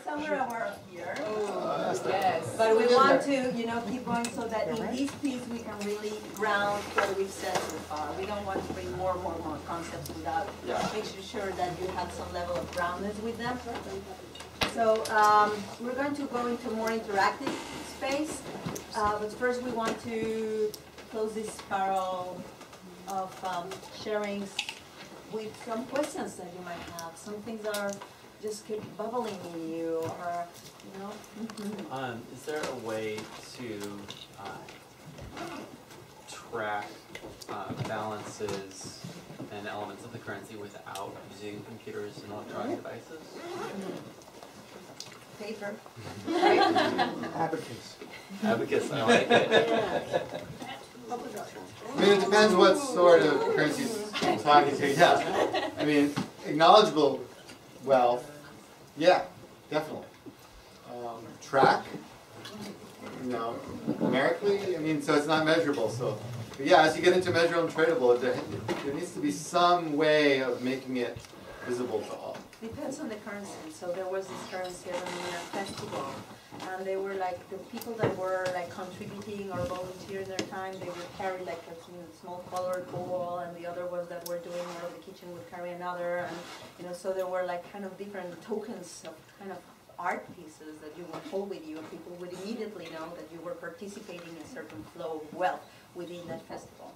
somewhere over here. Oh, yes. But we want to, keep going so that in this piece we can really ground what we've said so far. We don't want to bring more concepts without making sure that you have some level of groundness with them. So we're going to go into more interactive space, but first we want to close this spiral of sharings with some questions that you might have. Some things are just keep bubbling in you, or Is there a way to track balances and elements of the currency without using computers and electronic devices? Paper. Abacus. Abacus, I like it. I mean, it depends what sort of currencies I'm talking to. Yeah. I mean, acknowledgeable wealth, yeah, definitely. Track, numerically, I mean, so it's not measurable. So, but yeah, as you get into measurable and tradable, there needs to be some way of making it visible to all. Depends on the currency. So there was this currency at a festival, and they were like the people that were like contributing or volunteering their time. They would carry like a small colored bowl, and the other ones that were doing out of the kitchen would carry another, and so there were like kind of different tokens of kind of art pieces that you would hold with you, and people would immediately know that you were participating in a certain flow of wealth within that festival.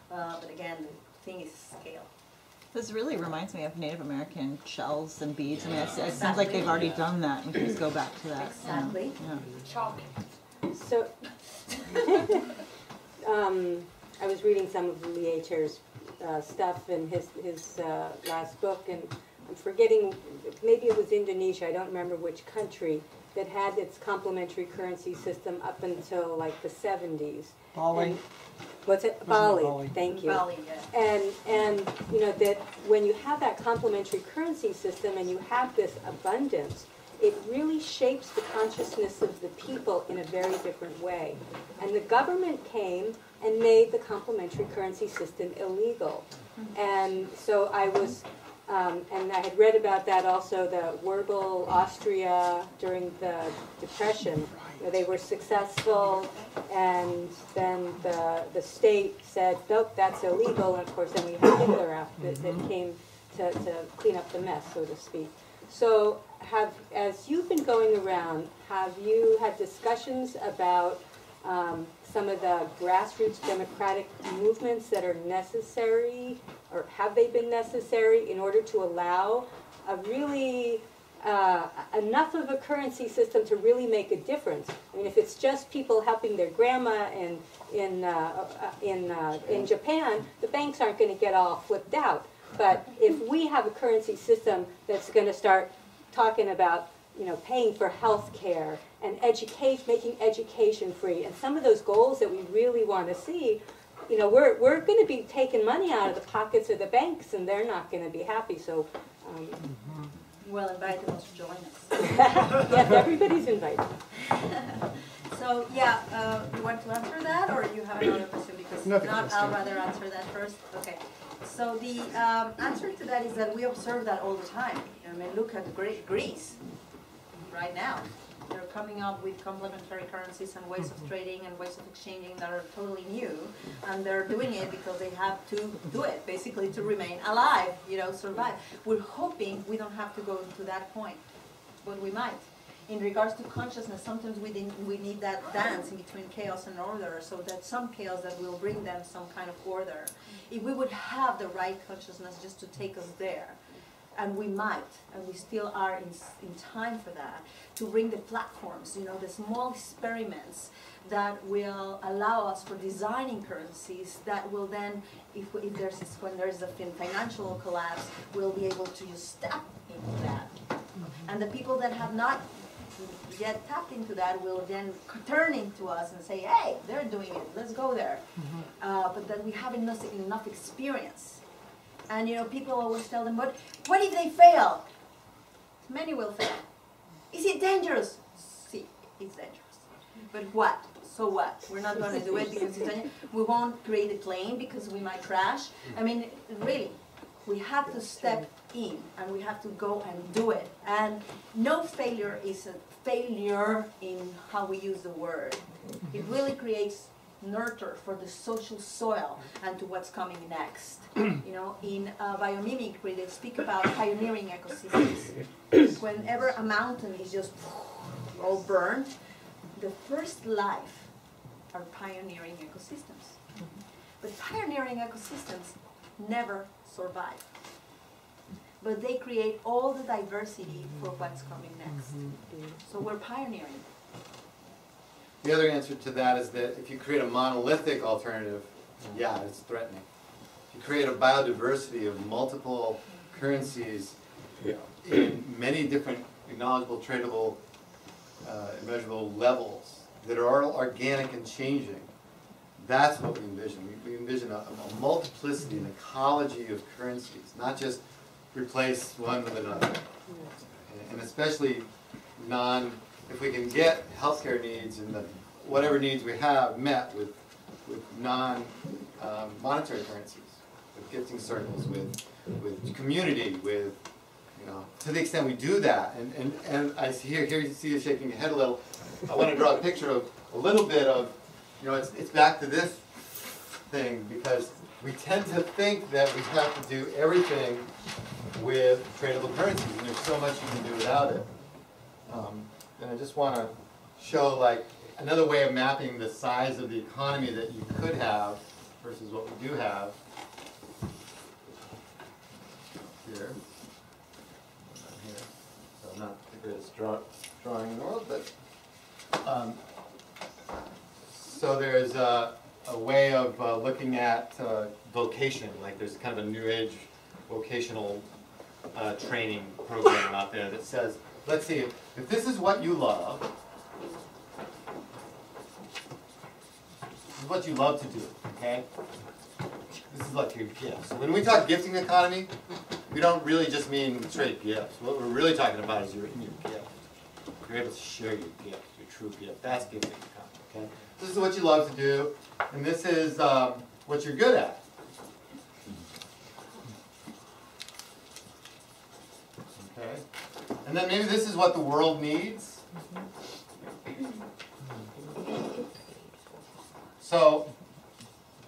But again, the thing is scale. This really reminds me of Native American shells and beads. I mean, it sounds like they've already done that. We can just go back to that. Exactly. Yeah. Chalk. So, I was reading some of Lieter's stuff in his last book, and I'm forgetting, maybe it was Indonesia, I don't remember which country, that had its complementary currency system up until like the 70s. Bali. And, what's it? Bali. Thank you. Bali, yeah. And that when you have that complementary currency system and you have this abundance, it really shapes the consciousness of the people in a very different way. And the government came and made the complementary currency system illegal. And so I was, and I had read about that also, the Werbel, Austria, during the Depression. They were successful, and then the state said, nope, that's illegal. And of course, then we had Hitler after that came to clean up the mess, so to speak. So as you've been going around, have you had discussions about some of the grassroots democratic movements that are necessary, or have they been necessary in order to allow a really enough of a currency system to really make a difference? I mean, if it's just people helping their grandma in Japan, the banks aren't going to get all flipped out. But if we have a currency system that's going to start talking about, paying for health care and making education free, and some of those goals that we really want to see, we're going to be taking money out of the pockets of the banks, and they're not going to be happy. So, well, invite them to join us. yes, everybody's invited. So, yeah, you want to answer that, or you have another question? Because if not, I'll rather answer that first. Okay. So the answer to that is that we observe that all the time. I mean, look at Greece right now. They're coming up with complementary currencies and ways of trading and ways of exchanging that are totally new, and they're doing it because they have to do it, basically, to remain alive, survive. We're hoping we don't have to go to that point, but we might. In regards to consciousness, sometimes we need that dance in between chaos and order, so that some chaos that will bring them some kind of order. If we would have the right consciousness just to take us there, and we might, and we still are in time for that, to bring the platforms, the small experiments that will allow us for designing currencies that will then, when there's a financial collapse, we'll be able to just step into that. And the people that have not yet tapped into that will then turn into us and say, hey, they're doing it, let's go there. But that we have enough experience. And people always tell them, but what if they fail? Many will fail. Is it dangerous? See, it's dangerous. But what? So what? We're not going to do it because it's dangerous. We won't create a plane because we might crash. I mean, really. We have to step in, and we have to go and do it. And no failure is a failure in how we use the word. It really creates nurture for the social soil and to what's coming next. You know, in biomimicry, they speak about pioneering ecosystems. Whenever a mountain is just all burned, the first life are pioneering ecosystems. But pioneering ecosystems never survive. But they create all the diversity for what's coming next. So we're pioneering. The other answer to that is that if you create a monolithic alternative, yeah, it's threatening. If you create a biodiversity of multiple currencies in many different acknowledgeable, tradable, immeasurable levels that are all organic and changing, that's what we envision. We envision a multiplicity, an ecology of currencies, not just replace one with another. And especially if we can get healthcare needs and whatever needs we have met with non-monetary currencies, with gifting circles, with community, with, to the extent we do that, and I see here you see you shaking your head a little. I want to draw a picture of a little bit of, it's back to this thing, because we tend to think that we have to do everything with tradable currencies, and there's so much you can do without it. And I just want to show like another way of mapping the size of the economy that you could have versus what we do have here. So not the greatest drawing in the world, but so there's a way of looking at vocation, like there's kind of a new age vocational training program out there that says, let's see, if this is what you love, this is what you love to do, okay? This is like your gift. So when we talk gifting economy, we don't really just mean straight gifts. What we're really talking about is you're in your gift. You're able to share your gift, your true gift. That's gifting economy, okay? This is what you love to do, and this is what you're good at. Okay? And then maybe this is what the world needs. So,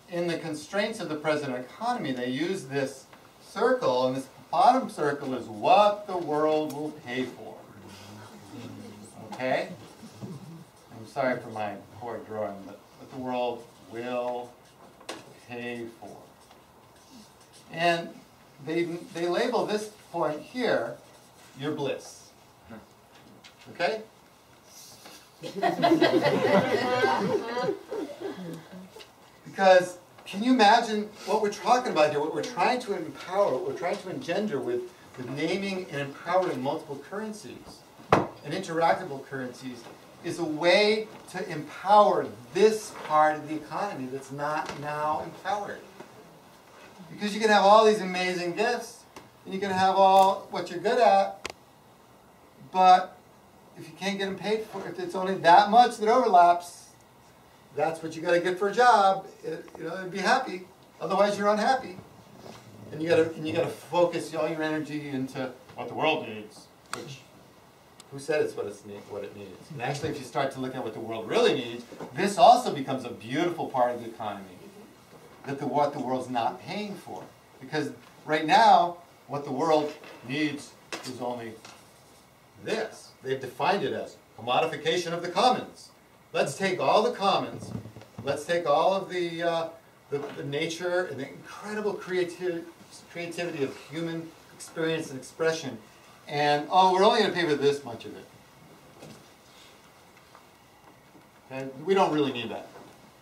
in the constraints of the present economy, they use this circle, and this bottom circle is what the world will pay for. Okay? I'm sorry for my poor drawing, but what the world will pay for. And they label this point here your bliss. Okay? Because can you imagine what we're talking about here, what we're trying to empower, what we're trying to engender with naming and empowering multiple currencies and interactable currencies is a way to empower this part of the economy that's not now empowered. Because you can have all these amazing gifts, and you can have all what you're good at, but if you can't get them paid for, if it's only that much that overlaps, that's what you got to get for a job. It'd be happy. Otherwise, you're unhappy. And you got to focus all your energy into what the world needs. Which, who said it's what it needs? And actually, if you start to look at what the world really needs, this also becomes a beautiful part of the economy. What the world's not paying for, because right now, what the world needs is only this. They've defined it as a modification of the commons. Let's take all the commons. Let's take all of the nature and the incredible creativity of human experience and expression, and we're only going to pay for this much of it. And we don't really need that.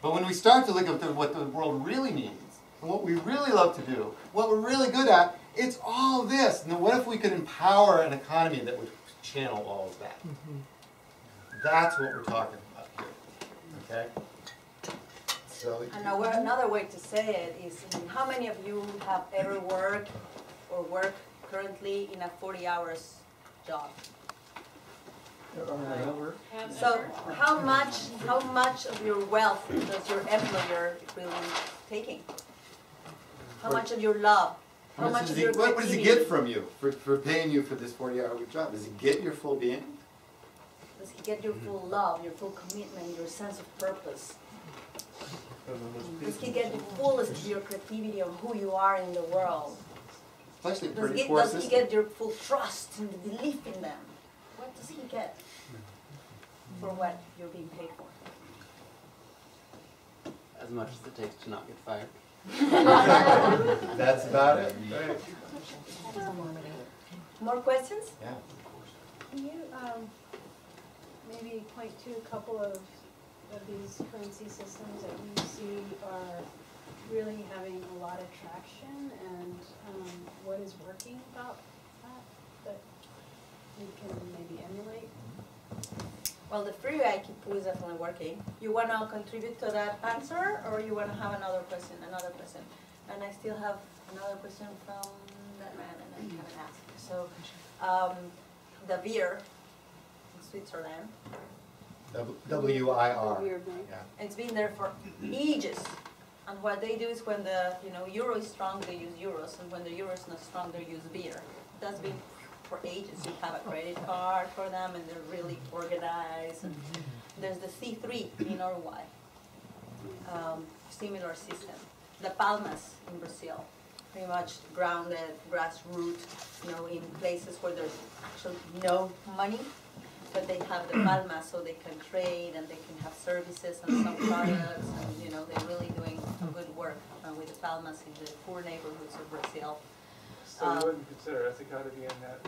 But when we start to look at what the world really needs, and what we really love to do, what we're really good at, it's all this. And then what if we could empower an economy that would channel all of that? That's what we're talking about here. Okay? So, and another way to say it is, how many of you have ever worked or work currently in a 40 hours job? So how much of your wealth does your employer really taking? How much of your love How much is your what does he creativity? get from you for paying you for this 40-hour-week job? Does he get your full being? Does he get your full love, your full commitment, your sense of purpose? Does he get the fullest of your creativity of who you are in the world? It's actually a Does pretty he, poor does he system. get your full trust and the belief in them? What does he get for what you're being paid for? As much as it takes to not get fired. That's about it. More questions? Yeah. Can you maybe point to a couple of these currency systems that you see are really having a lot of traction, and what is working about that we can maybe emulate? Well, the free IQ pool is definitely working. You want to contribute to that answer, or you want to have another question? And I still have another question from that man, and I haven't asked. So, the beer in Switzerland, WIR. Weird name. Yeah. it's been there for ages. And what they do is when the euro is strong, they use euros, and when the euro is not strong, they use beer. That's been for ages. You have a credit card for them, and they're really organized. And there's the C3 in Uruguay, similar system. The Palmas in Brazil, pretty much grounded, grassroots, in places where there's actually no money, but they have the Palmas so they can trade and they can have services and some products, and they're really doing a good work with the Palmas in the poor neighborhoods of Brazil. So you wouldn't consider Ethica to be in that?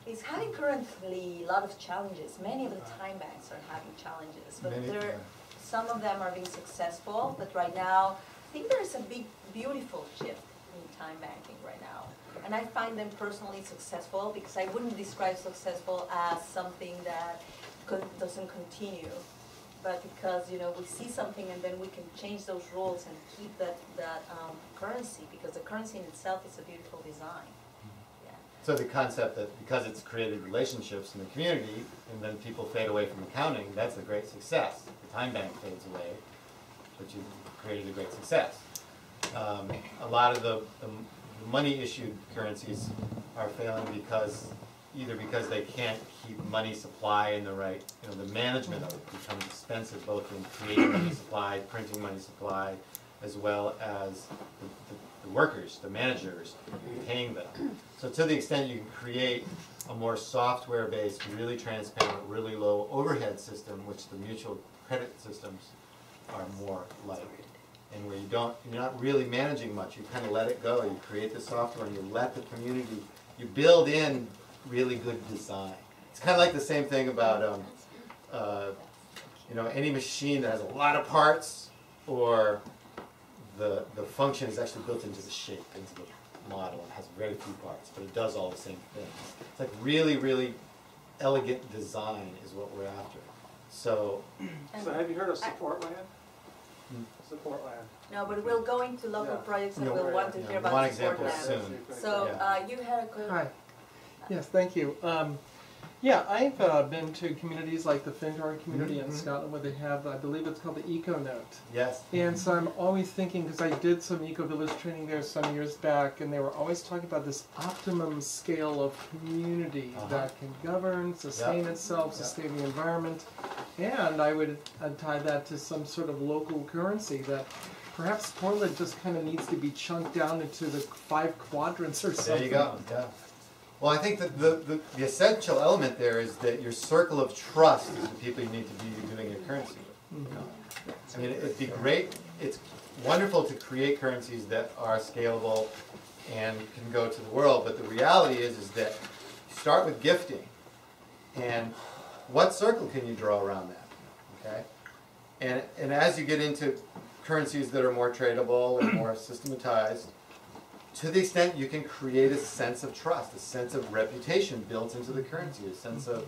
It's having currently a lot of challenges. Many of the time banks are having challenges, but some of them are being successful. But right now, I think there is a big, beautiful shift in time banking right now. And I find them personally successful because I wouldn't describe successful as something that doesn't continue, but because we see something and then we can change those rules and keep that currency, because the currency in itself is a beautiful design. Yeah. So the concept that because it's created relationships in the community and then people fade away from accounting, that's a great success. The time bank fades away, but you created a great success. A lot of the money issued currencies are failing either because they can't keep money supply in the right, the management of it becomes expensive, both in creating money supply, printing money supply, as well as the workers, the managers, paying them. So to the extent you can create a more software-based, really transparent, really low overhead system, which the mutual credit systems are more like, and where you're not really managing much, you kind of let it go, you create the software and you let the community, you build in really good design. It's kind of like the same thing about any machine that has a lot of parts, or the function is actually built into the shape, into the model, and has very few parts, but it does all the same things. It's like really, really elegant design is what we're after. So have you heard of support land? Support land. No, but we'll go into local projects and we'll want to hear one about support example land. soon. So you had a good... Hi. Yes, thank you. Yeah, I've been to communities like the Findhorn community in Scotland, where they have, I believe it's called the Eco-Note. Yes. And so I'm always thinking, because I did some eco-village training there some years back, and they were always talking about this optimum scale of community that can govern, sustain itself, sustain the environment. And I would tie that to some sort of local currency that perhaps Portland just kind of needs to be chunked down into the 5 quadrants or something. There you go. Yeah. Well, I think that the essential element there is that your circle of trust is the people you need to be doing your currency with. I mean, it'd be great. It's wonderful to create currencies that are scalable and can go to the world. But the reality is that you start with gifting, and what circle can you draw around that? Okay, and as you get into currencies that are more tradable and more systematized, to the extent you can create a sense of trust, a sense of reputation built into the currency, a sense of,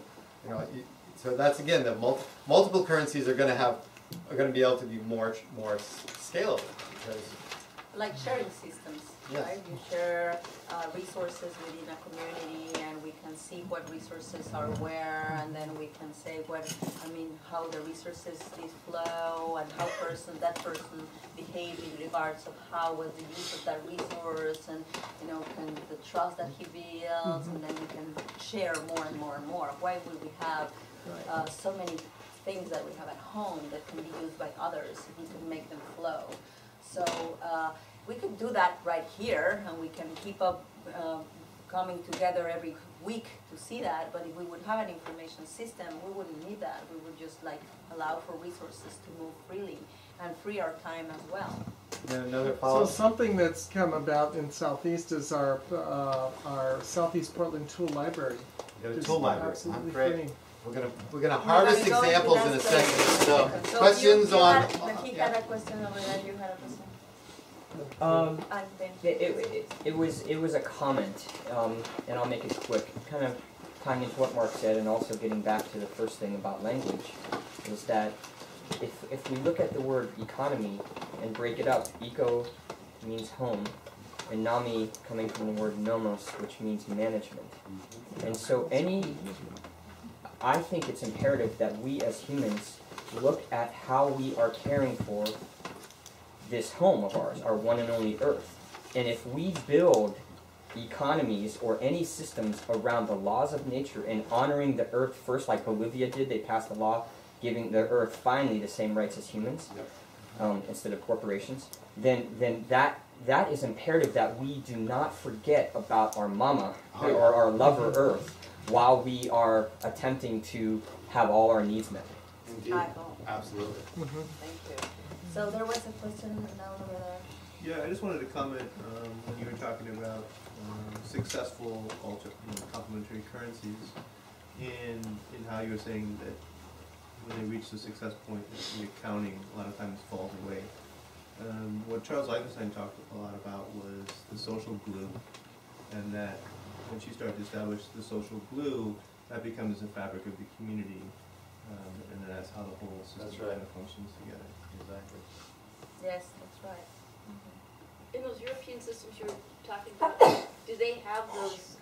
so that's again, the multiple currencies are going to be able to be more scalable. Like sharing systems. Yes. right? You share resources within a community, and we can see what resources are where, and then we can say how the resources flow, and how that person behaved in regards of how was the use of that resource, and can the trust that he builds, and then we can share more and more and more. Why would we have so many things that we have at home that can be used by others if we can make them flow? So we could do that right here, and we can keep up coming together every week to see that. But if we would have an information system, we wouldn't need that. We would just allow for resources to move freely and free our time as well. And another So follow-up. something that's come about in Southeast is our Southeast Portland Tool Library. You got a Just tool library. absolutely Great. free. We're gonna harvest We're gonna go examples into in a that second. space. So questions you on? he had a question over there. You had a question. It was a comment, and I'll make it quick. Kind of tying into what Mark said, and also getting back to the first thing about language, is that if we look at the word economy and break it up, eco means home, and nami coming from the word nomos, which means management. And so I think it's imperative that we as humans look at how we are caring for this home of ours, our one and only Earth. And if we build economies or any systems around the laws of nature and honoring the Earth first, like Bolivia did, they passed a law giving the Earth finally the same rights as humans, instead of corporations, then that is imperative that we do not forget about our mama or our lover Earth while we are attempting to have all our needs met. Indeed. Absolutely. Thank you. So there was a question now over there. Yeah, I just wanted to comment when you were talking about successful complementary currencies, in how you were saying that when they reach the success point, the accounting a lot of times falls away. What Charles Eisenstein talked a lot about was the social glue, and that once you start to establish the social glue, that becomes the fabric of the community, and that's how the whole system kind of functions together. Exactly. Yes, that's right. In those European systems you're talking about, do they have those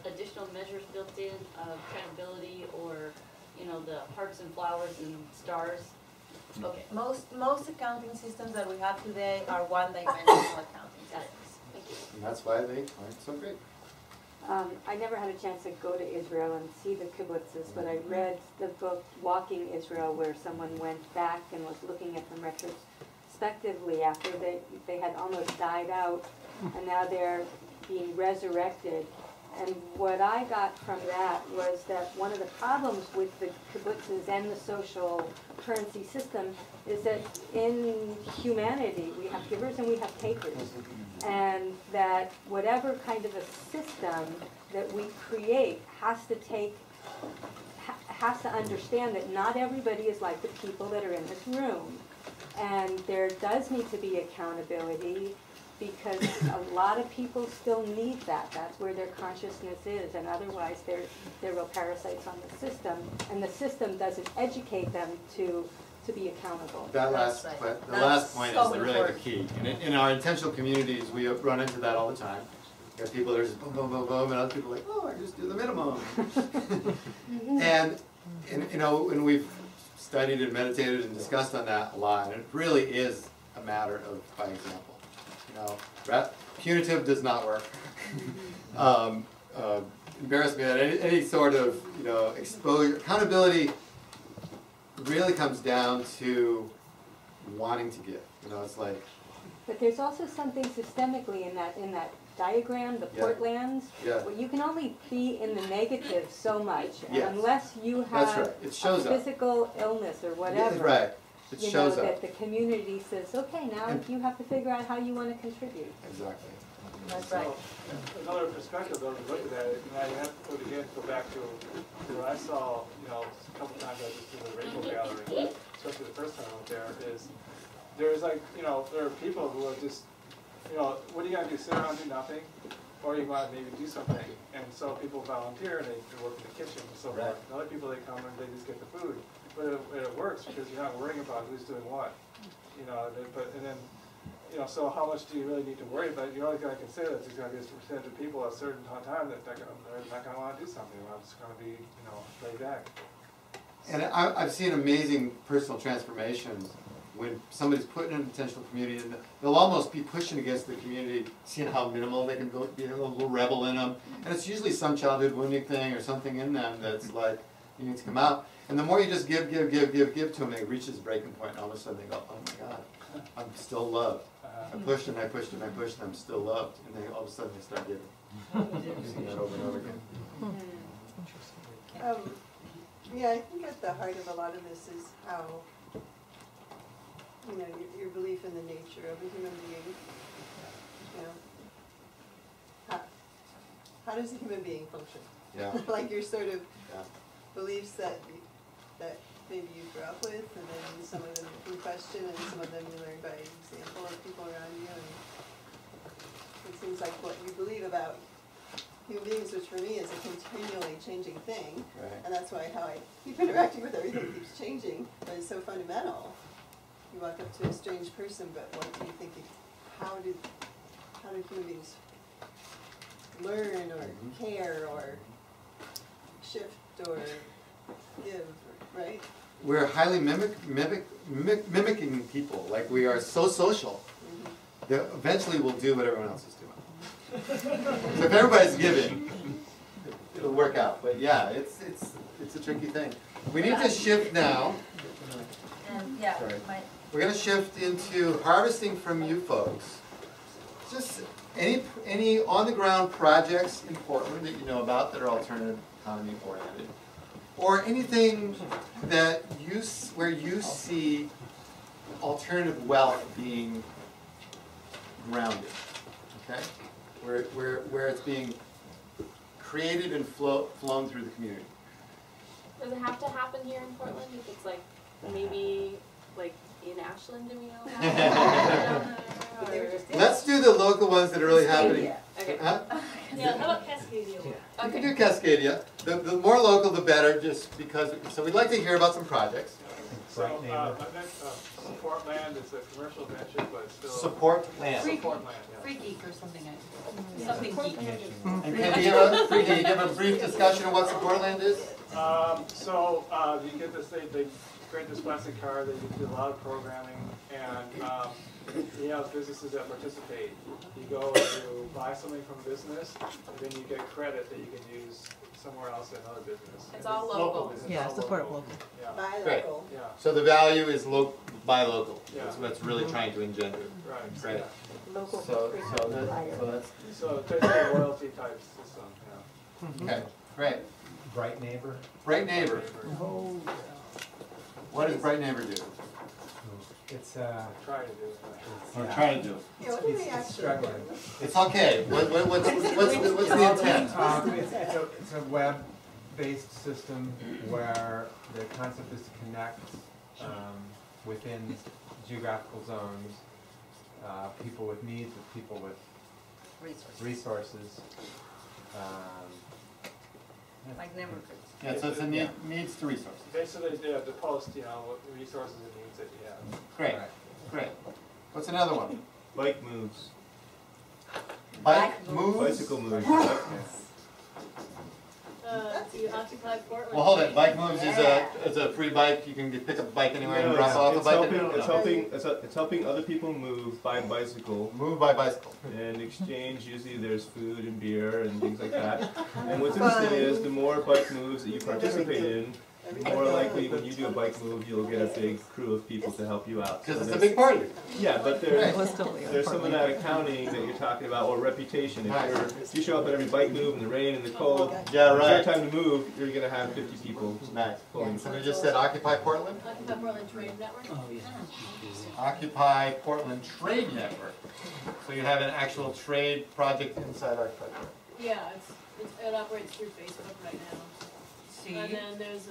additional measures built in of credibility, or the hearts and flowers and stars? Okay. Most accounting systems that we have today are one-dimensional accounting systems. Thank you. And that's why they aren't so great. I never had a chance to go to Israel and see the kibbutzes, but I read the book Walking Israel, where someone went back and was looking at them retrospectively after they had almost died out, and now they're being resurrected. And what I got from that was that one of the problems with the kibbutzes and the social currency system is that in humanity we have givers and we have takers. And that whatever kind of a system that we create has to understand that not everybody is like the people that are in this room. And there does need to be accountability, because a lot of people still need that. That's where their consciousness is, and otherwise they're real parasites on the system, and the system doesn't educate them to be accountable. That last point is really the key. And in our intentional communities, we run into that all the time. You got people that are just boom, boom, boom, boom, and other people are like, oh, I just do the minimum. and when we've studied and meditated and discussed on that a lot, and it really is a matter of by example. Punitive does not work. Embarrassment, any sort of exposure, accountability really comes down to wanting to give. It's like. But there's also something systemically in that diagram, the Portlands, where you can only be in the negative so much, and unless you have a physical illness or whatever. It shows up. That the community says, okay, now you have to figure out how you want to contribute. Exactly. That's right. Another perspective, though, to look at that, you have to go back to what I saw, a couple times I was in the Rainbow Gallery, especially the first time I went there, is there's there are people who are just, what are you going to do, sit around and do nothing? Or you want to maybe do something. And so people volunteer and they work in the kitchen and so forth. And other people, they come and they just get the food. But it works because you're not worrying about who's doing what. And then you know, so how much do you really need to worry about? You're only going to consider that there's going to be a percentage of people at a certain time that they're not going to want to do something. It's going to be, you know, laid back. And I've seen amazing personal transformations when somebody's put in an intentional community, and they'll almost be pushing against the community, seeing how minimal they can go, be a little rebel in them. And it's usually some childhood wounding thing or something in them that's like, you need to come out. And the more you just give to them, they reach this breaking point, and all of a sudden they go, oh my God, I'm still loved. I pushed and I pushed and I pushed, and I'm still loved. And then all of a sudden they start giving. I've seen that over and over again. Yeah, I think at the heart of a lot of this is how, you know, your belief in the nature of a human being. You know, how does a human being function? Yeah. Like your sort of beliefs that maybe you grew up with, and then some of them you question, and some of them you learn by example of people around you. And it seems like what you believe about human beings, which for me is a continually changing thing, and that's why how I keep interacting with everything keeps changing, but it's so fundamental. You walk up to a strange person, but what do you think? How do human beings learn or care or shift or give? Right? We're highly mimicking people. Like, we are so social that eventually we'll do what everyone else is doing. So if everybody's giving, it'll work out. But yeah, it's a tricky thing. We need to shift now. Yeah. We're going to shift into harvesting from you folks. Just any on-the-ground projects in Portland that you know about that are alternative economy oriented, or anything that where you see alternative wealth being grounded. Okay. Where it's being created and flown through the community. Does it have to happen here in Portland? If it's like maybe like in Ashland, do we know? Let's do the local ones that are really happening. Okay. Huh? Yeah, how about Cascadia? You can do Cascadia. The more local, the better. Just because. So we'd like to hear about some projects. So, support land is a commercial venture, but it's still support land. Support land, yeah. Free geek or something. Something geeky. And can you give a brief discussion of what support land is? You get this, they create this plastic card that you do a lot of programming, and you have businesses that participate. You go to buy something from a business, and then you get credit that you can use somewhere else in another business. It's all local. Yeah, support local. Yeah. Buy Great. local. Yeah. So the value is buy local. Yeah. That's what it's really trying to engender. Right. Great. Yeah. Local. So that's So it's basically a royalty type system. Yeah. okay. Great. Bright neighbor. Bright neighbor. What does Bright Neighbor do? It's Try to do it. Or try to do. Yeah, what do they actually struggling. do? It's okay. What's the intent? It's a web-based system where the concept is to connect within geographical zones people with needs with people with resources. Like neighborhoods. Yeah, so it's a needs to resources. Basically, they have to post, what resources and needs that you have. Great. Great. What's another one? Bike moves. Bike moves? Bicycle moves. Do you occupy Portland? Well, hold it. Bike moves is a free bike. You can pick up a bike anywhere and drop off a bike anywhere. It's helping other people move by bicycle. Move by bicycle. In exchange, usually there's food and beer and things like that. And what's interesting is the more bike moves that you participate in, the more likely when you do a bike move, you'll get a big crew of people to help you out. Because it's a big party. Yeah, but there's some of that accounting that you're talking about, or reputation. If you show up at every bike move in the rain and the cold, yeah, right. it's your time to move, you're going to have 50 people. Nice. So we just said Occupy Portland? Occupy Portland Trade Network? Oh, yeah. Occupy Portland Trade Network. So you have an actual trade project inside Occupy Portland. Yeah, it operates through Facebook right now. And then there's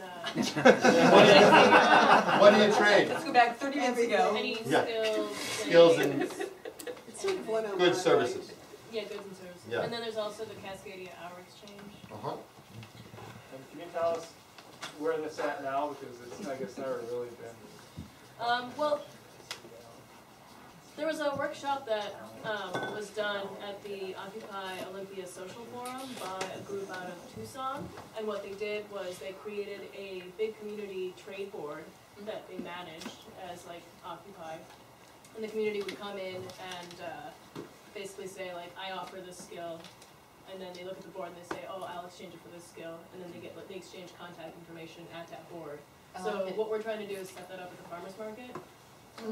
what do you trade? Let's go back 30 minutes ago. Any skills and It's sort of one-on-one, good services. right? Yeah, goods and services. Yeah. And then there's also the Cascadia Hour Exchange. Uh-huh. And can you tell us where that's at now? Because it's, I guess, never really been. Well, There was a workshop that was done at the Occupy Olympia Social Forum by a group out of Tucson, and what they did was they created a big community trade board that they managed as like Occupy, and the community would come in and basically say like, I offer this skill, and then they look at the board and they say, oh, I'll exchange it for this skill, and then they exchange contact information at that board. So what we're trying to do is set that up at the farmers market.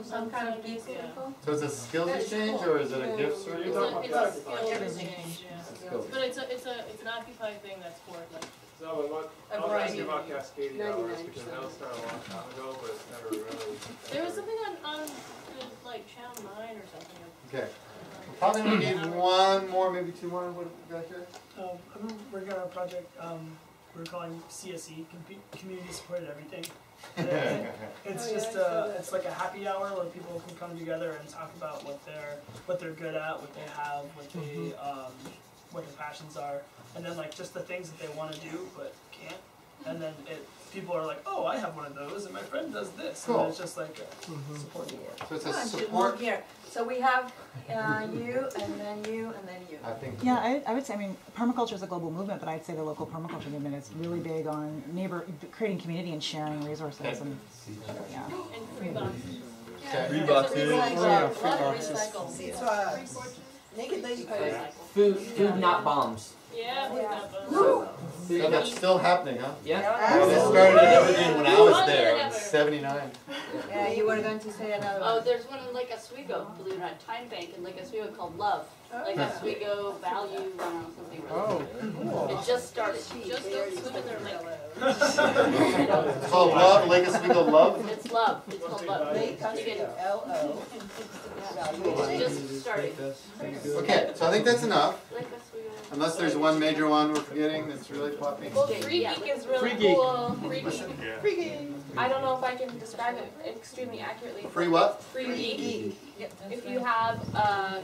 Some kind of gift. Yeah. So is it a skills exchange or is it a gift sort of? It's a skills exchange, yeah. It's a skills. But it's an Occupy thing that's for like. So what, I was asking about Cascadia hours because that was started a long time ago, but it's never really. There was something on like Channel 9 or something. Okay. We're probably gonna need one more, maybe two more. What have we got here? I'm working on a project we're calling CSE, Community Supported Everything. It's just it's like a happy hour where people can come together and talk about what they're good at, what they have, what their passions are, and then like just the things that they want to do but can't. And then people are like, oh, I have one of those, and my friend does this. Cool. And it's just like a support award. So it's a More support. here. So we have you, and then you, and then you. I think. Yeah, I would say, I mean, permaculture is a global movement, but I'd say the local permaculture movement is really big on creating community and sharing resources. And yeah. And free boxes. Okay. Naked lady Food, not bombs. Yeah. So that's still happening, huh? Yeah. Well, they started in Evergreen when I was there in '79. Yeah, you were going to say another one. Oh, there's one in Lake Oswego, believe it or not, Time Bank in Lake Oswego called Love. Lake Oswego Value, something. Oh, cool. It just started. Just go swim in their lake. It's called Love, Lake Oswego Love. It's Love. It's called Love. Lake Oswego, L-O. It just started. Okay, so I think that's enough. Lake Oswego. Unless there's one major one we're forgetting that's really popping. Well, Free Geek is really Free Geek. cool. Free Geek. I don't know if I can describe it extremely accurately. Free what? Free Geek. If you have a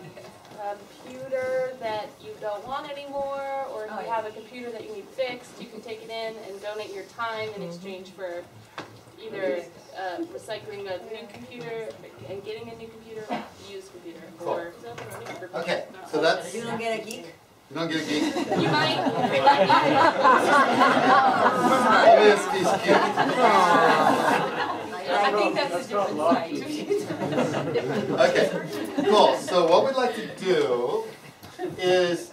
computer that you don't want anymore, or if you have a computer that you need fixed, you can take it in and donate your time in exchange for either recycling a new computer and getting a new computer, used computer, or Okay, so that's. You don't get a geek? You don't get a geek? You might. I think that's a different site. Okay, cool. So what we'd like to do is,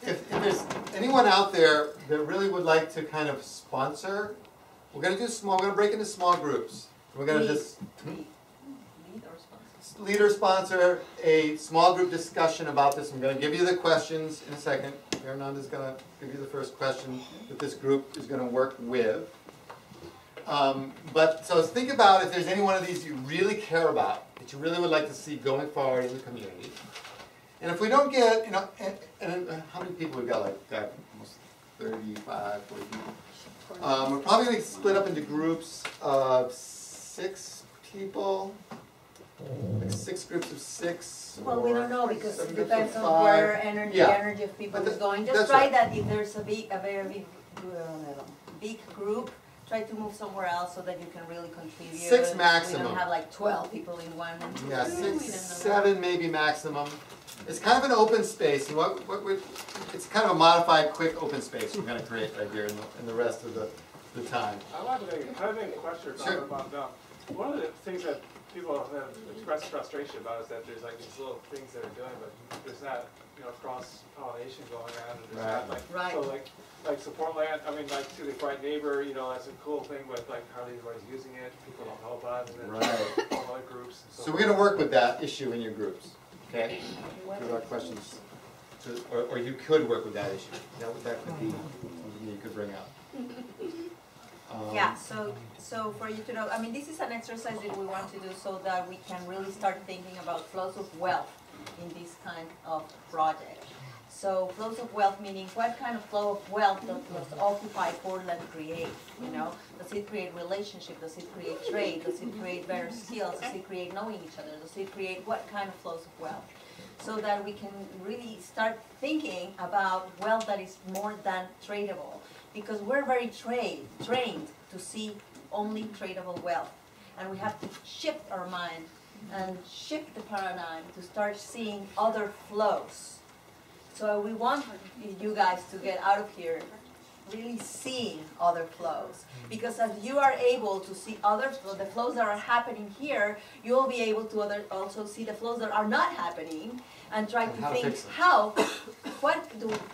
if there's anyone out there that really would like to kind of sponsor, we're going to break into small groups. We're going to just lead or sponsor a small group discussion about this. I'm going to give you the questions in a second. Ferananda is going to give you the first question that this group is going to work with. But so think about if there's any one of these you really care about, that you really would like to see going forward in the community. And if we don't get, you know, and how many people we've got? Like almost 35, 40 people. We're probably going to split up into groups of 6 people. Like 6 groups of 6. Well, we don't know because it depends on 5. where energy of people is going. Just that's try right. that if there's a very big group, try to move somewhere else so that you can really contribute. 6 maximum. We don't have like 12 people in one. Yeah, 6, 7 maybe maximum. It's kind of an open space. And it's kind of a modified, quick open space we're going to create right here in the rest of the time. I want to make a question about them. One of the things that people have expressed frustration about is that there's like these little things that are doing, but there's not, you know, cross-pollination going on, and there's not like, so like support land. I mean, like to the right neighbor, you know, that's a cool thing, but like hardly anybody's using it. People don't know about it, and then all other groups. And So we're going to work with that issue in your groups, okay? Through our questions, or you could work with that issue. That could be something you could bring out. Yeah, so for you to know, I mean, this is an exercise that we want to do so that we can really start thinking about flows of wealth in this kind of project. So flows of wealth meaning what kind of flow of wealth does Occupy Portland create, you know? Does it create relationship? Does it create trade? Does it create better skills? Does it create knowing each other? Does it create what kind of flows of wealth? So that we can really start thinking about wealth that is more than tradable. Because we're very trained to see only tradable wealth. And we have to shift our mind and shift the paradigm to start seeing other flows. So we want you guys to get out of here really seeing other flows. Because as you are able to see the flows that are happening here, you will be able to also see the flows that are not happening and try to think what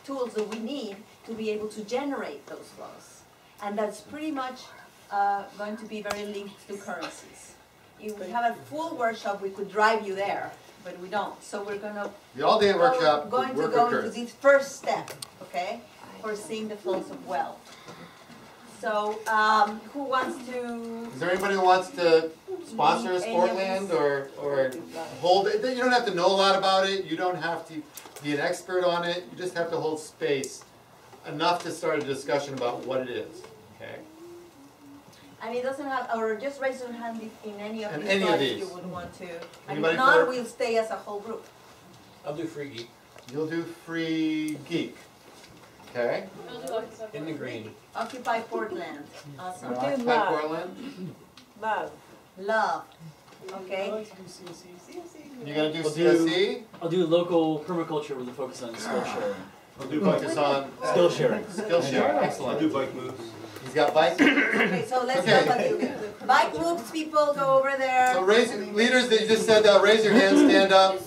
tools do we need to be able to generate those flows. And that's pretty much going to be very linked to currencies. If we have a full workshop, we could drive you there, but we don't. So we're going to go into this first step, okay, for seeing the flows of wealth. So who wants to? Is there anybody who wants to sponsor a Sportland or hold it? You don't have to know a lot about it. You don't have to be an expert on it. You just have to hold space enough to start a discussion about what it is. Okay. And it doesn't have, or just raise your hand if in any of these slides you would want to. And if not, we'll stay as a whole group. I'll do free geek. You'll do free geek. Okay. In the green. Occupy Portland. Awesome. Occupy Portland. Love. Love. Okay. You're going to do CSE? I'll do local permaculture with a focus on skill sharing. I'll do focus on skill sharing. Skill sharing. Excellent. I'll do bike moves. He's got bike. Okay, so let's go. Bike moves, people, go over there. So leaders that you just said that, raise your hand, stand up,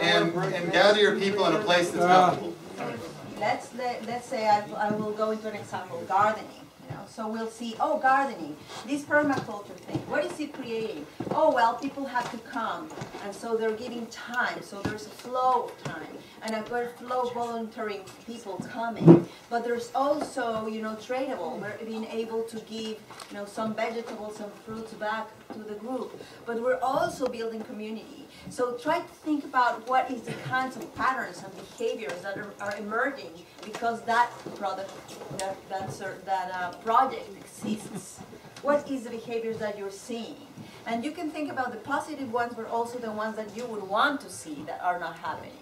and gather your people in a place that's comfortable. Let's say I will go into an example, gardening. You know, so we'll see, oh, gardening, this permaculture thing, what is it creating? Oh, well, people have to come, and so they're giving time, so there's a flow of time, and a good flow of volunteering people coming. But there's also, you know, tradable. We're being able to give, you know, some vegetables and fruits back to the group. But we're also building community. So try to think about what is the kinds of patterns and behaviors that are emerging because that product, that project exists. What is the behaviors that you're seeing? And you can think about the positive ones, but also the ones that you would want to see that are not happening.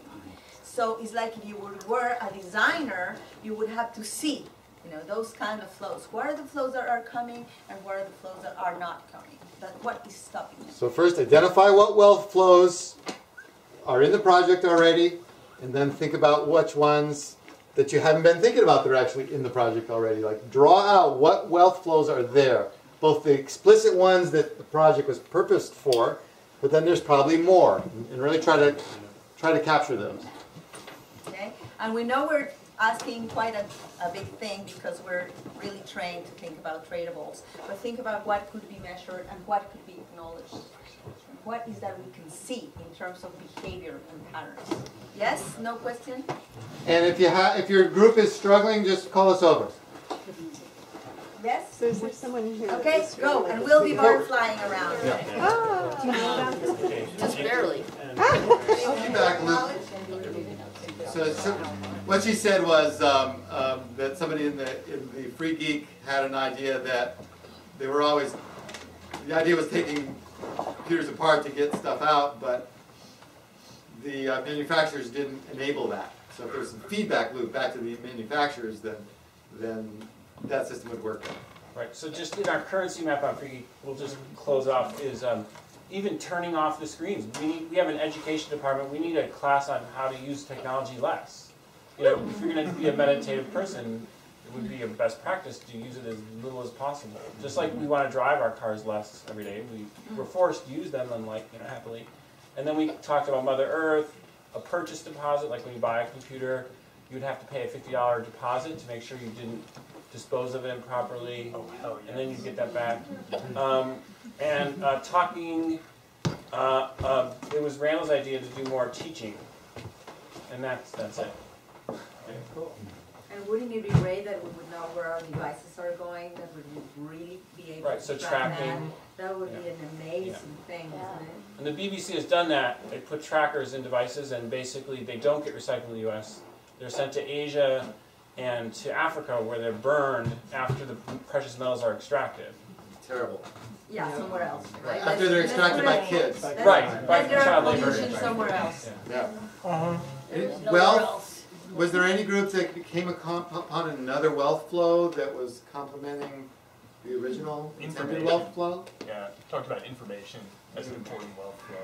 So it's like if you were a designer, you would have to see, you know, those kind of flows. What are the flows that are coming, and what are the flows that are not coming? What is stopping them? So first, identify what wealth flows are in the project already, and then think about which ones that you haven't been thinking about that are actually in the project already. Like, draw out what wealth flows are there, both the explicit ones that the project was purposed for, but then there's probably more, and really try to capture those. Okay, and we know we're asking quite a big thing because we're really trained to think about tradables. But think about what could be measured and what could be acknowledged. What is that we can see in terms of behavior and patterns? Yes? No question? And if your group is struggling, just call us over. Yes? So is there someone in here? Okay, go, and we'll be flying around. Yeah. Just barely. Feedback loop. So what she said was that somebody in the Free Geek had an idea that they were always, the idea was taking computers apart to get stuff out, but the manufacturers didn't enable that. So if there's some feedback loop back to the manufacturers, then that system would work. Right, so just in our currency map on Free Geek, we'll just close off, is even turning off the screens. We have an education department. We need a class on how to use technology less. You know, if you're going to be a meditative person, it would be a best practice to use it as little as possible. Just like we want to drive our cars less every day, we're forced to use them, unlike, you know, happily. And then we talked about Mother Earth, a purchase deposit, like when you buy a computer, you would have to pay a $50 deposit to make sure you didn't dispose of it improperly, and then you get that back. Talking, it was Randall's idea to do more teaching, and that's it. Okay, cool. And wouldn't it be great that we would know where our devices are going, that we would really be able to track tracking. That would be an amazing thing, isn't it? And the BBC has done that. They put trackers in devices, and basically they don't get recycled in the U.S. They're sent to Asia and to Africa, where they're burned after the precious metals are extracted. Terrible. Yeah, somewhere else. Right? After they're extracted by kids. Right, by child labor. Somewhere else. Yeah. Wealth, was there any group that came upon another wealth flow that was complementing the original intended wealth flow? Yeah, talked about information. as an important wealth flow.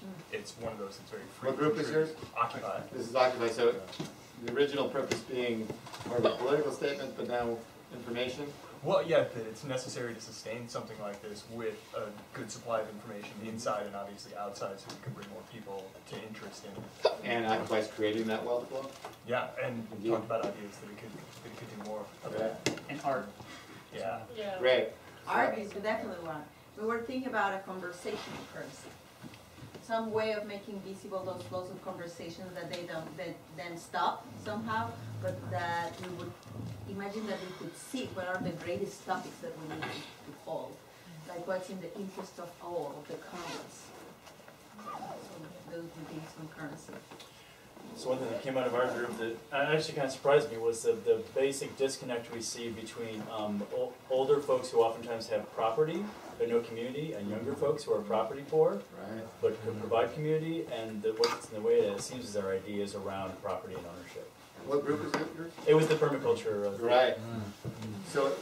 And it's one of those that's very free. What group is yours? Occupy. This is Occupy. So the original purpose being more of a political statement, but now information? Well, yeah, that it's necessary to sustain something like this with a good supply of information inside and obviously outside, so we can bring more people to interest in it. And Occupy is creating that wealth flow? Yeah, and we talked about ideas that we could do more of that. And art. Yeah. Yeah. Great. Art is definitely one. We were thinking about a conversational currency. Some way of making visible those flows of conversations that they then stop somehow, but that we would imagine that we could see what are the greatest topics that we need to hold, like what's in the interest of all of the commons. So those would be some currency. So one thing that came out of our group that actually kind of surprised me was the basic disconnect we see between older folks who oftentimes have property but no community, and younger folks who are property poor but could provide community, and what's in the way that it seems is our ideas around property and ownership. What group is it? It was the permaculture. Right. So,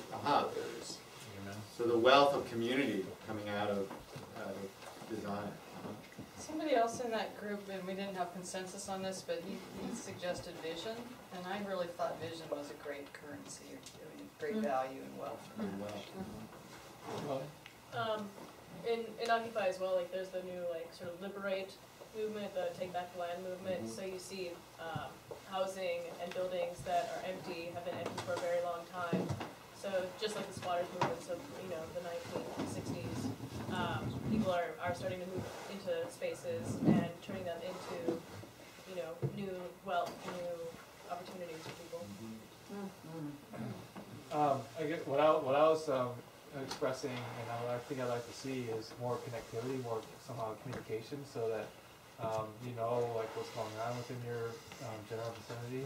so the wealth of community coming out of design. Somebody else in that group, and we didn't have consensus on this, but he suggested vision, and I really thought vision was a great currency, great value and wealth. In Occupy as well, like there's the new like sort of liberate movement, the take back the land movement. So you see housing and buildings that are empty, have been empty for a very long time. So just like the squatters movements of the 1960s, people are starting to move into spaces and turning them into new wealth, new opportunities for people. I guess what I was expressing, and I think I'd like to see is more connectivity, more somehow communication, so that you know like what's going on within your general vicinity,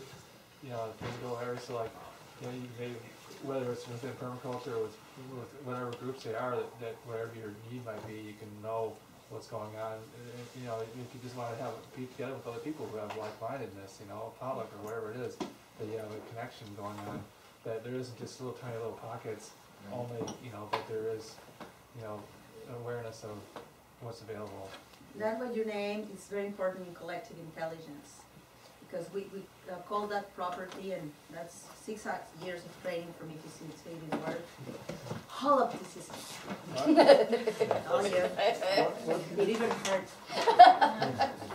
physical area. So like whether it's within permaculture or with whatever groups they are, that whatever your need might be, you can know what's going on. If you just want to be together with other people who have like-mindedness, potluck or whatever it is, that you have a connection going on. That there isn't just tiny little pockets. Only, but there is, awareness of what's available. That's what you named. It's very important in collective intelligence, because we call that property, and that's 6 years of training for me to say this word. Holopticism. Oh yeah. It even hurts.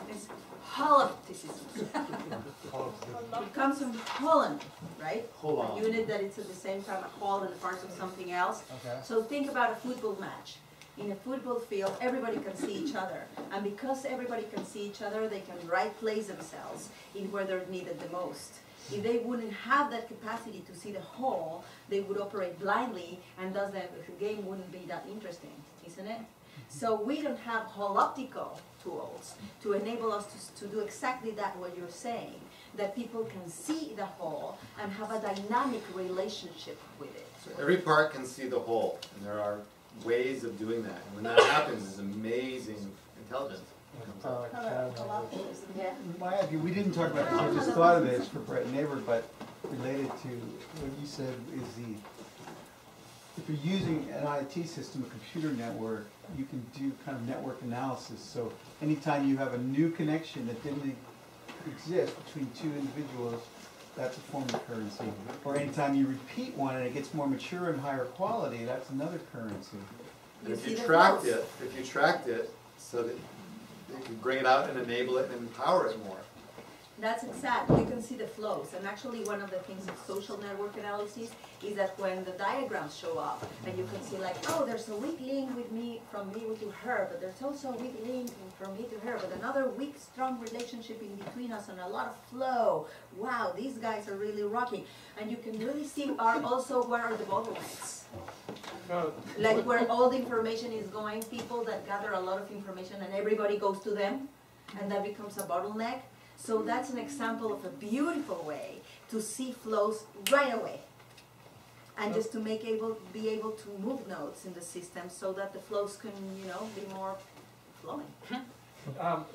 It's holopticism. It comes from Holland, right? A unit that it's at the same time a whole and parts of something else. Okay. So think about a football match. In a football field, everybody can see each other. And because everybody can see each other, they can right place themselves in where they're needed the most. If they wouldn't have that capacity to see the whole, they would operate blindly, and thus the game wouldn't be that interesting, isn't it? So we don't have holoptical tools to enable us to do exactly that, what you're saying, that people can see the whole and have a dynamic relationship with it. So every part can see the whole, and there are ways of doing that. And when that happens, it's amazing intelligence. In my idea, we didn't talk about this, I just thought of this for Brett and Neighbor, but related to what you said is if you're using an IT system, a computer network, you can do kind of network analysis. So anytime you have a new connection that didn't exist between two individuals, that's a form of currency. Or anytime you repeat one and it gets more mature and higher quality, that's another currency. And if you tracked it so that you can bring it out and enable it and empower it more. That's exactly. You can see the flows. And actually one of the things of social network analysis is that when the diagrams show up and you can see like, oh, there's a weak link from me to her, but there's also a weak link from me to her, but another weak, strong relationship in between us and a lot of flow. Wow, these guys are really rocking. And you can really see also where are the bottlenecks. Like where all the information is going, people that gather a lot of information and everybody goes to them, and that becomes a bottleneck. So that's an example of a beautiful way to see flows right away, and just to be able to move nodes in the system so that the flows can, be more flowing.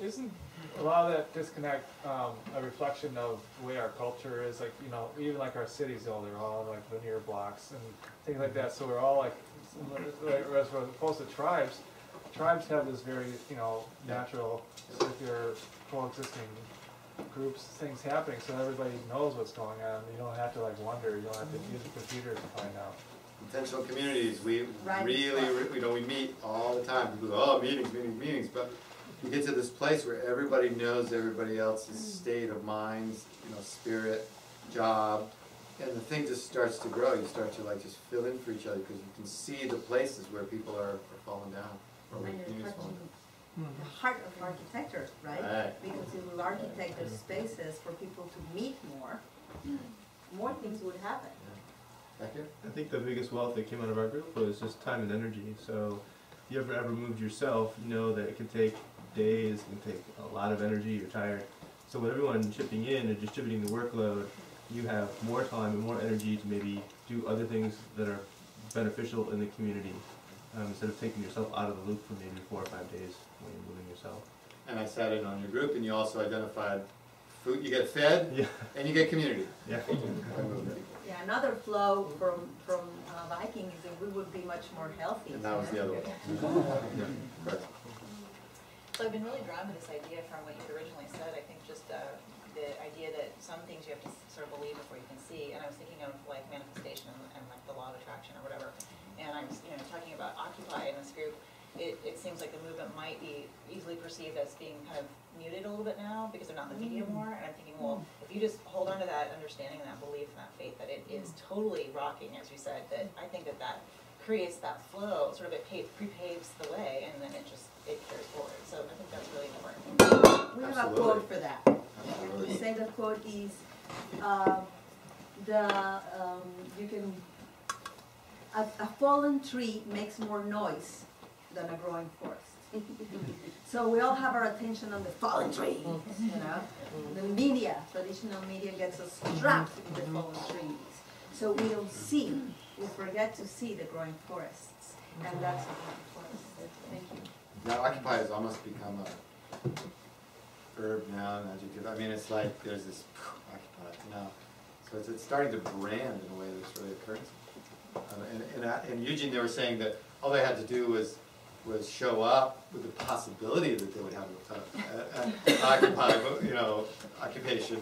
Isn't a lot of that disconnect a reflection of the way our culture is? Like, even like our cities, they're all like linear blocks and things like that. So we're all like, as opposed to tribes, tribes have this very, natural, circular, coexisting groups, things happening, so everybody knows what's going on. You don't have to wonder. You don't have to use a computer to find out. Intentional communities, we we meet all the time. People go, oh, meetings, but you get to this place where everybody knows everybody else's state of mind, spirit, job, and the thing just starts to grow. You start to just fill in for each other because you can see the places where people are falling down, or where communities falling down. The heart of architecture, right? Because it will architect the spaces for people to meet more things would happen. I think the biggest wealth that came out of our group was just time and energy. So if you ever moved yourself, you know that it can take days, it can take a lot of energy, you're tired. So with everyone chipping in and distributing the workload, you have more time and more energy to maybe do other things that are beneficial in the community, instead of taking yourself out of the loop for maybe 4 or 5 days when you're moving yourself. And I sat in on your group, and you also identified food. You get fed, and you get community. Yeah. Yeah, another flow from Viking is that we would be much more healthy. And that was the other one. So I've been really drawn to this idea from what you originally said. I think just the idea that some things you have to sort of believe before you can see. And I was thinking of manifestation and the law of attraction or whatever. And I was talking about Occupy in this group. It seems like the movement might be easily perceived as being kind of muted a little bit now because they're not in the media more. And I'm thinking, well, if you just hold on to that understanding, that belief, and that faith that it is totally rocking, as you said, that I think that creates that flow, sort of it prepaves the way, and then it carries forward. So I think that's really important. We have a quote for that. We say the quote is, a fallen tree makes more noise than a growing forest. So we all have our attention on the fallen trees, The media, traditional media, gets us trapped in the fallen trees. So we don't see, we forget to see the growing forests, and that's a growing forest. Thank you. Now, Occupy has almost become a verb now, an adjective. I mean, it's like there's this Occupy now. So it's starting to brand in a way that's really occurring. In Eugene, they were saying that all they had to do was show up with the possibility that they would have an occupy, occupation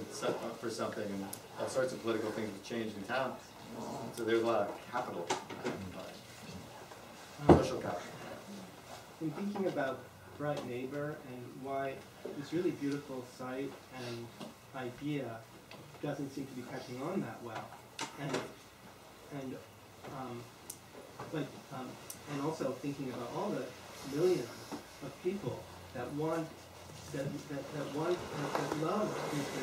for something, and all sorts of political things would change in town. So there's a lot of capital social capital. In thinking about Bright Neighbor and why this really beautiful site and idea doesn't seem to be catching on that well, and also thinking about all the millions of people that love these kinds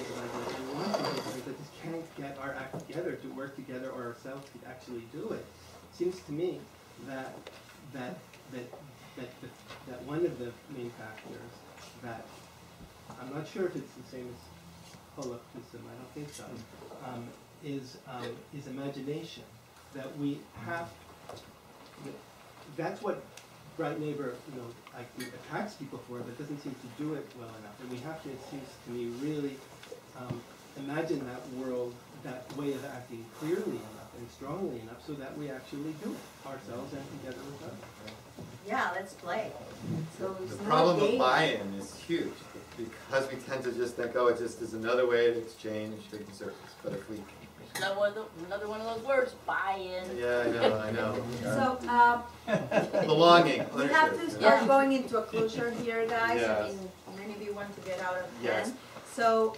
of ideas and want to do things that just can't get our act together to work together or ourselves to actually do it. It seems to me that one of the main factors that I'm not sure if it's the same as holism, I don't think so, is imagination. That we have. That's what Bright Neighbor, attracts people for, but doesn't seem to do it well enough. And we have to, it seems to me, really imagine that world, that way of acting clearly enough and strongly enough so that we actually do it ourselves and together with others. Yeah, let's play. So the problem of buy-in is huge because we tend to just think, oh, it just is another way to exchange big service. But if we Another one of those words, buy-in. Yeah, I know. So, belonging. We have to start going into a closure here, guys. Yes. I mean, many of you want to get out of Yes. hand. So,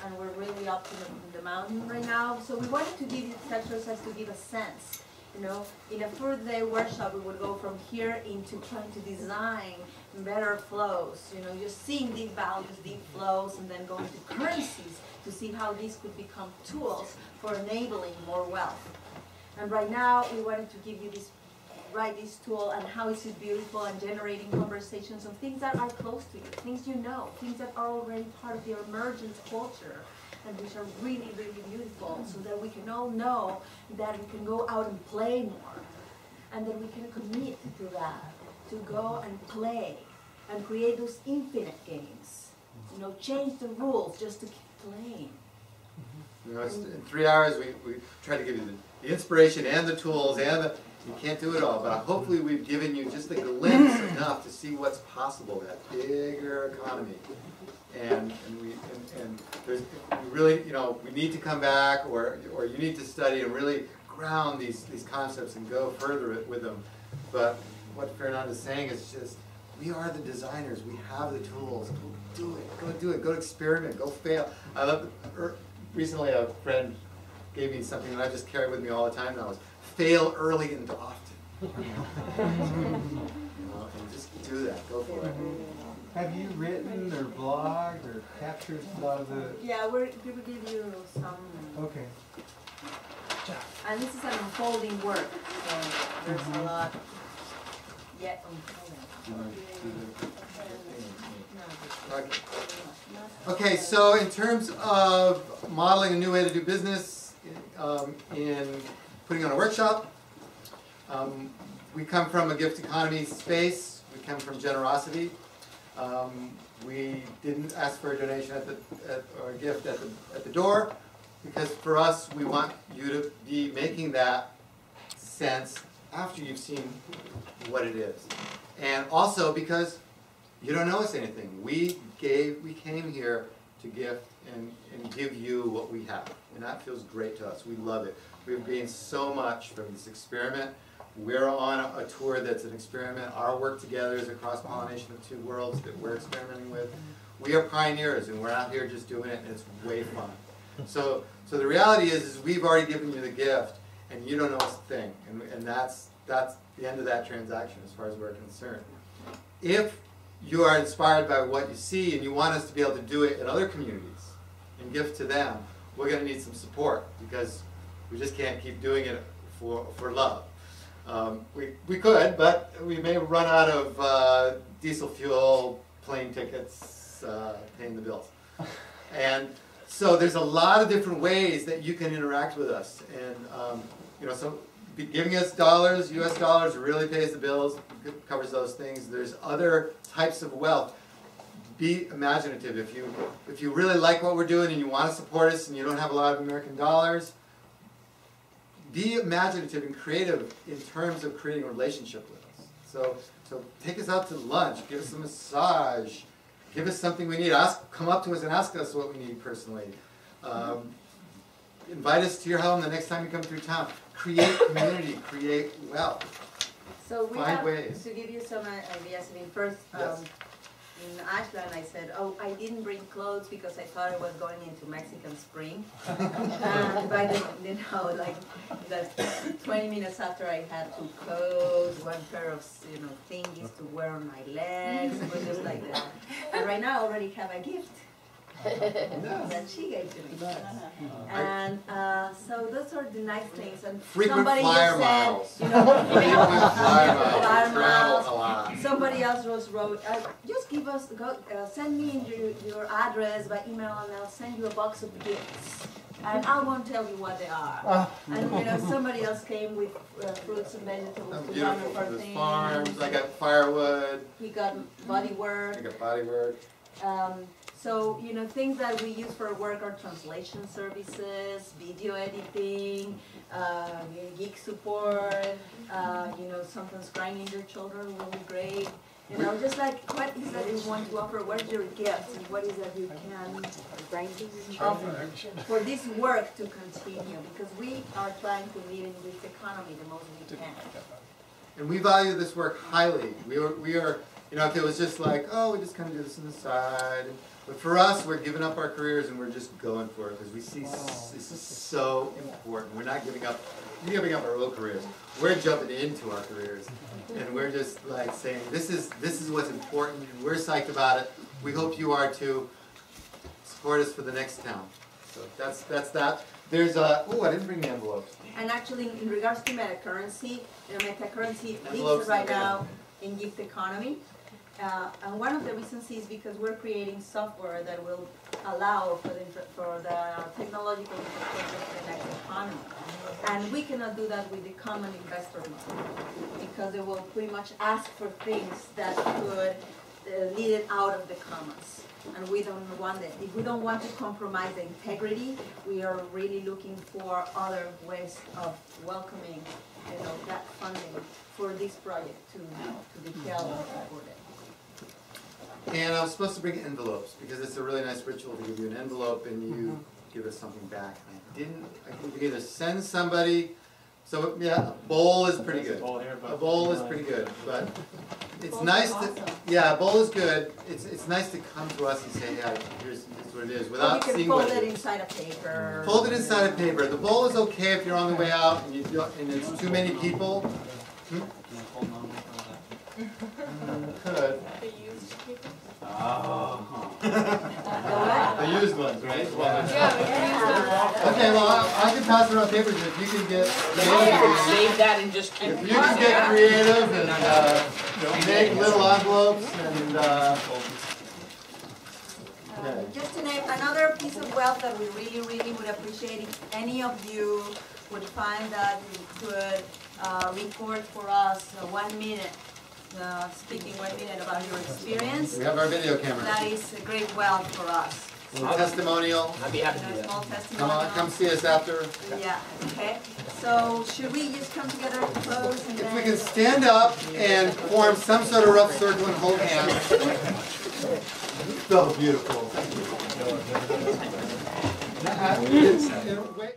and we're really up to the mountain right now. So we wanted to give this exercise to give a sense. In a 4-day workshop, we would go from here into trying to design better flows. Just seeing deep values, deep flows, and then going to currencies to see how these could become tools for enabling more wealth. And right now, we wanted to give you this tool and how is it beautiful and generating conversations on things that are close to you, things you know, things that are already part of your emergent culture, and which are really, really beautiful, so that we can all know that we can go out and play more, and that we can commit to that, to go and play, and create those infinite games. Change the rules just to keep playing. In 3 hours, we try to give you the inspiration and the tools and You can't do it all, but hopefully we've given you just a glimpse enough to see what's possible, that bigger economy. And there's, we really, you know, we need to come back, or you need to study and really ground these concepts and go further with them. But what Ferananda is saying is just, we are the designers. We have the tools. Go do it. Go do it. Go experiment. Go fail. I love. Recently, a friend gave me something that I just carry with me all the time now. Is fail early and often. You know, and just do that. Go for it. Have you written or blogged or captured a lot of the? Yeah, we will give you some. Okay. And this is an unfolding work, so there's a lot yet unfolding. Okay, so in terms of modeling a new way to do business, in putting on a workshop, we come from a gift economy space. We come from generosity. We didn't ask for a donation or a gift at the door, because for us, we want you to be making that sense after you've seen what it is. And also because you don't owe us anything. We came here to gift and give you what we have. And that feels great to us. We love it. We've gained so much from this experiment. We're on a tour that's an experiment. Our work together is a cross-pollination of two worlds that we're experimenting with. We are pioneers, and we're out here just doing it, and it's way fun. So the reality is we've already given you the gift, and you don't know us a thing. And that's the end of that transaction as far as we're concerned. If you are inspired by what you see and you want us to be able to do it in other communities and gift to them, we're going to need some support, because we just can't keep doing it for love. We could, but we may run out of diesel fuel, plane tickets, paying the bills. And so there's a lot of different ways that you can interact with us. And you know, so giving us dollars, US dollars, really pays the bills, covers those things. There's other types of wealth. Be imaginative. If you really like what we're doing and you want to support us and you don't have a lot of American dollars, be imaginative and creative in terms of creating a relationship with us. So take us out to lunch, give us a massage, give us something we need. Come up to us and ask us what we need personally. Invite us to your home the next time you come through town. Create community, create wealth. So we Find have ways. to give you some ideas. I mean, first, Yes. in Ashland, I said, oh, I didn't bring clothes because I thought I was going into Mexican spring. And by the, you know, like, that 20 minutes after, I had two clothes, one pair of, you know, thingies to wear on my legs. It was just like that. And right now, I already have a gift that she gave to me. And so those are the nice things. And Frequent somebody flyer just miles. said, you know, Frequent flyer miles. flyer Travel miles. a lot. Somebody else wrote, just give us, send me your address by email, and I'll send you a box of gifts. And I won't tell you what they are. And you know, somebody else came with fruits and vegetables to one of our There's things. farms. I got firewood. We got body work. I got body work. So, you know, things that we use for work are translation services, video editing, geek support, you know, sometimes crying in your children will be great. You know, just like, what is that you want to offer? What is your gift? And what is that you can offer for this work to continue? Because we are trying to live in this economy the most we can. And we value this work highly. We are, you know, if it was just like, oh, we just kind of do this on the side. But for us, we're giving up our careers and we're just going for it because we see this is so important. We're not giving up our real careers. We're jumping into our careers. And we're just like saying, this is what's important. We're psyched about it. We hope you are too. Support us for the next town. So that's that. There's a, oh, I didn't bring the envelopes. And actually, in regards to Metacurrency, you know, Metacurrency Envelopes lives right now in gift economy. And one of the reasons is because we're creating software that will allow for the technological infrastructure for the next economy. And we cannot do that with the common investor model because they will pretty much ask for things that could lead it out of the commons. and we don't want it. If we don't want to compromise the integrity, we are really looking for other ways of welcoming, that funding for this project to be held and supported. And I was supposed to bring envelopes because it's a really nice ritual to give you an envelope and you give us something back. And I didn't. I think we either send somebody. So yeah, a bowl is pretty good. A bowl is pretty good, but it's nice to. Yeah, a bowl is good. It's nice to come to us and say, hey, here's what it is, without seeing what it is. You can fold it inside a paper. Fold it inside a paper. The bowl is okay if you're on the way out and it's too many people. Could. Oh. The used ones, right? Okay, well, I can pass around papers if you can get creative. Save that and just keep. If you can get creative and make little envelopes and. Okay. Just to name another piece of wealth that we really, really would appreciate if any of you would find that you could record for us 1 minute. Speaking 1 minute about your experience. We have our video camera. That is a great wealth for us. Testimonial. I'd be happy to do that. Small testimonial. Come see us after. Yeah, okay. So should we just come together and close and If we can stand up and form some sort of rough circle and hold hands. So beautiful. Thank you. Wait.